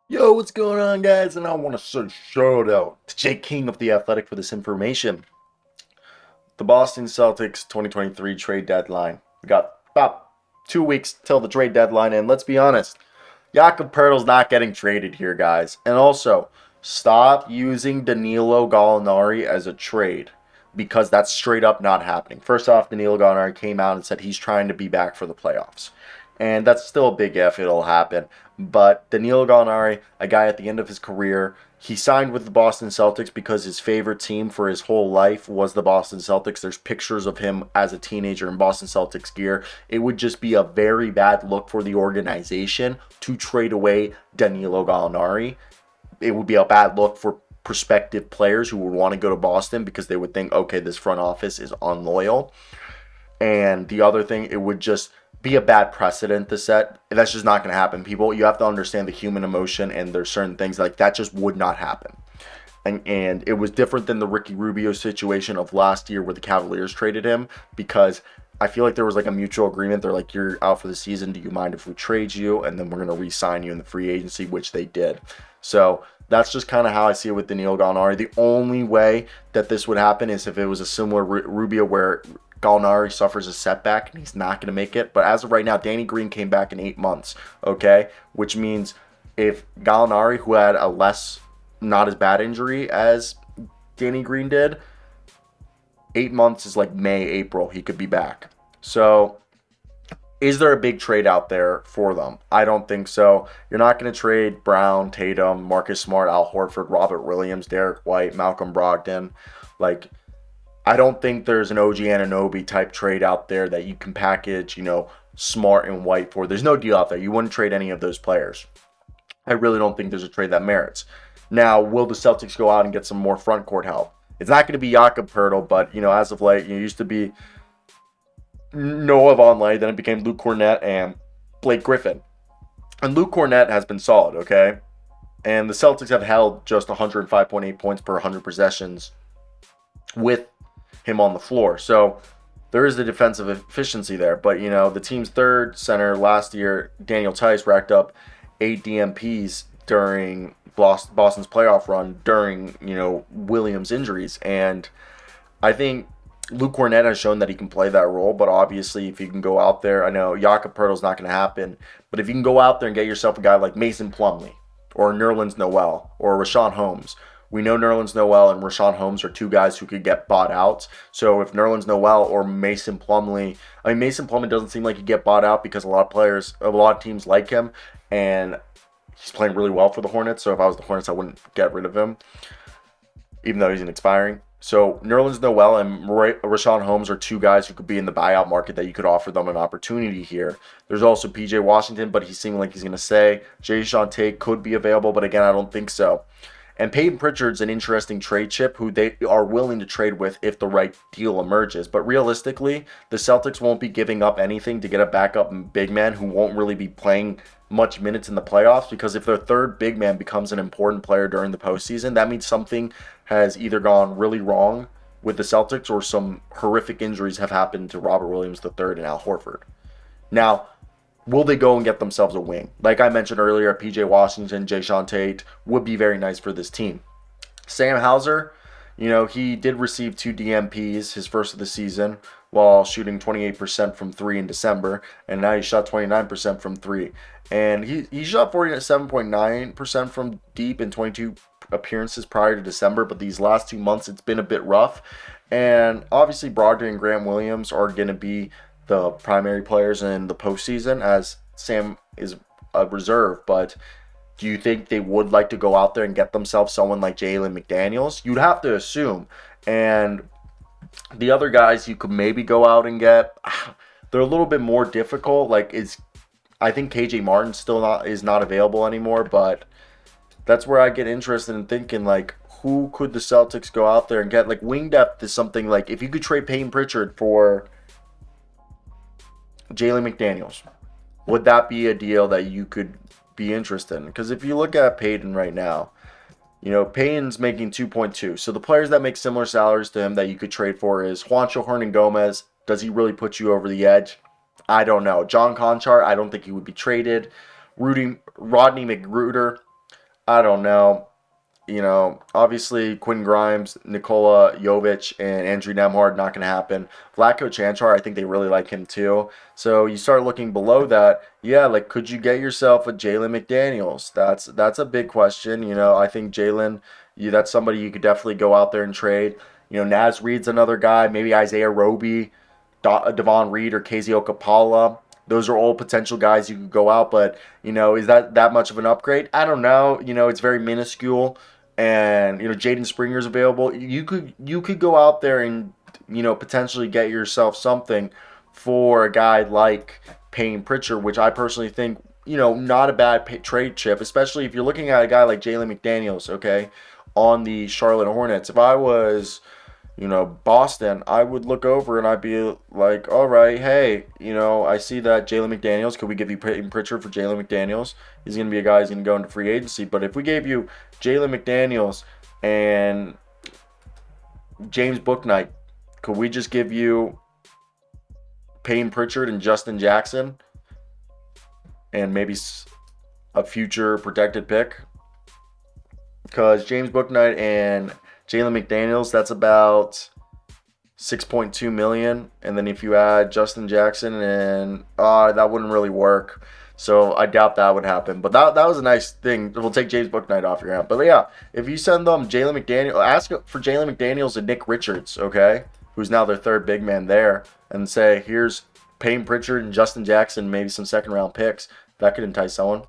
Yo, what's going on, guys? And I want to send a shout out to Jake King of The Athletic for this information. The Boston Celtics 2023 trade deadline. We got about 2 weeks till the trade deadline, and let's be honest, Jakob Poeltl's not getting traded here, guys. And also, stop using Danilo Gallinari as a trade because that's straight up not happening. First off, Danilo Gallinari came out and said he's trying to be back for the playoffs. And that's still a big if it'll happen. But Danilo Gallinari, a guy at the end of his career, he signed with the Boston Celtics because his favorite team for his whole life was the Boston Celtics. There's pictures of him as a teenager in Boston Celtics gear. It would just be a very bad look for the organization to trade away Danilo Gallinari. It would be a bad look for prospective players who would want to go to Boston because they would think, okay, this front office is unloyal. And the other thing, it would just be a bad precedent to set. That's just not going to happen. People, you have to understand the human emotion, and there's certain things like that just would not happen. And it was different than the Ricky Rubio situation of last year where the Cavaliers traded him because I feel like there was like a mutual agreement. They're like, you're out for the season. Do you mind if we trade you? And then we're going to re-sign you in the free agency, which they did. So that's just kind of how I see it with Danilo Gallinari. The only way that this would happen is if it was a similar Rubio where Gallinari suffers a setback and he's not going to make it. But as of right now, Danny Green came back in 8 months, okay? Which means if Gallinari, who had a not as bad injury as Danny Green did, 8 months is like May, April, he could be back. So is there a big trade out there for them? I don't think so. You're not going to trade Brown, Tatum, Marcus Smart, Al Horford, Robert Williams, Derek White, Malcolm Brogdon. Like, I don't think there's an OG Anunoby type trade out there that you can package, Smart and White for. There's no deal out there. You wouldn't trade any of those players. I really don't think there's a trade that merits. Now, will the Celtics go out and get some more front court help? It's not going to be Jakob Poeltl, but, as of late, it used to be Noah Vonleh, then it became Luke Cornett and Blake Griffin. And Luke Cornett has been solid, okay? And the Celtics have held just 105.8 points per 100 possessions with him on the floor. So there is the defensive efficiency there. But, the team's third center last year, Daniel Tice, racked up 8 DMPs during Boston's playoff run during, Williams' injuries. And I think Luke Cornett has shown that he can play that role, but obviously if you can go out there, I know Jakob Poeltl's not going to happen, but if you can go out there and get yourself a guy like Mason Plumlee or Nerlens Noel or Rashawn Holmes, we know Nerlens Noel and Rashawn Holmes are two guys who could get bought out. So if Nerlens Noel or Mason Plumlee, Mason Plumlee doesn't seem like he'd get bought out because a lot of teams like him, and he's playing really well for the Hornets. So if I was the Hornets, I wouldn't get rid of him, even though he's an expiring. So Nerlens Noel and Rashawn Holmes are two guys who could be in the buyout market that you could offer them an opportunity here. There's also PJ Washington, but he's seeming like he's going to stay. Jae'Sean Tate could be available, but again, I don't think so. And Peyton Pritchard's an interesting trade chip who they are willing to trade with if the right deal emerges. But realistically, the Celtics won't be giving up anything to get a backup big man who won't really be playing much minutes in the playoffs, because if their third big man becomes an important player during the postseason, that means something has either gone really wrong with the Celtics or some horrific injuries have happened to Robert Williams III and Al Horford. Now, will they go and get themselves a wing? Like I mentioned earlier, PJ Washington, Jae'Sean Tate would be very nice for this team. Sam Hauser, he did receive 2 DMPs his first of the season while shooting 28% from 3 in December, and now he shot 29% from 3. And he shot 47.9% from deep in 22 appearances prior to December, but these last 2 months it's been a bit rough. And obviously Brogdon and Grant Williams are going to be the primary players in the postseason, as Sam is a reserve. But do you think they would like to go out there and get themselves someone like Jalen McDaniels? You'd have to assume. And the other guys you could maybe go out and get, they're a little bit more difficult. I think KJ Martin is not available anymore, but that's where I get interested in thinking, like, who could the Celtics go out there and get? Like, wing depth is something like, if you could trade Payne Pritchard for Jalen McDaniels, would that be a deal that you could be interested in? Because if you look at Payton right now, Payton's making 2.2. So the players that make similar salaries to him that you could trade for is Juancho Hernan-Gomez. Does he really put you over the edge? I don't know. John Conchar, I don't think he would be traded. Rodney McGruder, I don't know. Obviously Quinn Grimes, Nikola Jovic, and Andrew Nemhard not going to happen. Vlatko Chanchar, I think they really like him too. So you start looking below that. Yeah, like could you get yourself a Jalen McDaniels? That's a big question. I think Jalen, that's somebody you could definitely go out there and trade. Naz Reid's another guy. Maybe Isaiah Roby, Devon Reed, or KZ Okapala. Those are all potential guys you could go out, but is that much of an upgrade? I don't know. It's very minuscule, and Jaden Springer's available. You could go out there and potentially get yourself something for a guy like Payne Pritchard, which I personally think not a bad trade chip, especially if you're looking at a guy like Jalen McDaniels. Okay, on the Charlotte Hornets. If I was Boston, I would look over and I'd be like, all right, hey, I see that Jalen McDaniels. Could we give you Peyton Pritchard for Jalen McDaniels? He's going to be a guy who's going to go into free agency. But if we gave you Jalen McDaniels and James Bouknight, could we just give you Peyton Pritchard and Justin Jackson and maybe a future protected pick? Because James Bouknight and Jalen McDaniels, that's about 6.2 million, and then if you add Justin Jackson, and that wouldn't really work. So I doubt that would happen. But that was a nice thing. We'll take James Bouknight off your hand. But yeah, if you send them Jalen McDaniels, ask for Jalen McDaniels and Nick Richards, okay, who's now their third big man there, and say here's Payne Pritchard and Justin Jackson, maybe some second round picks. That could entice someone.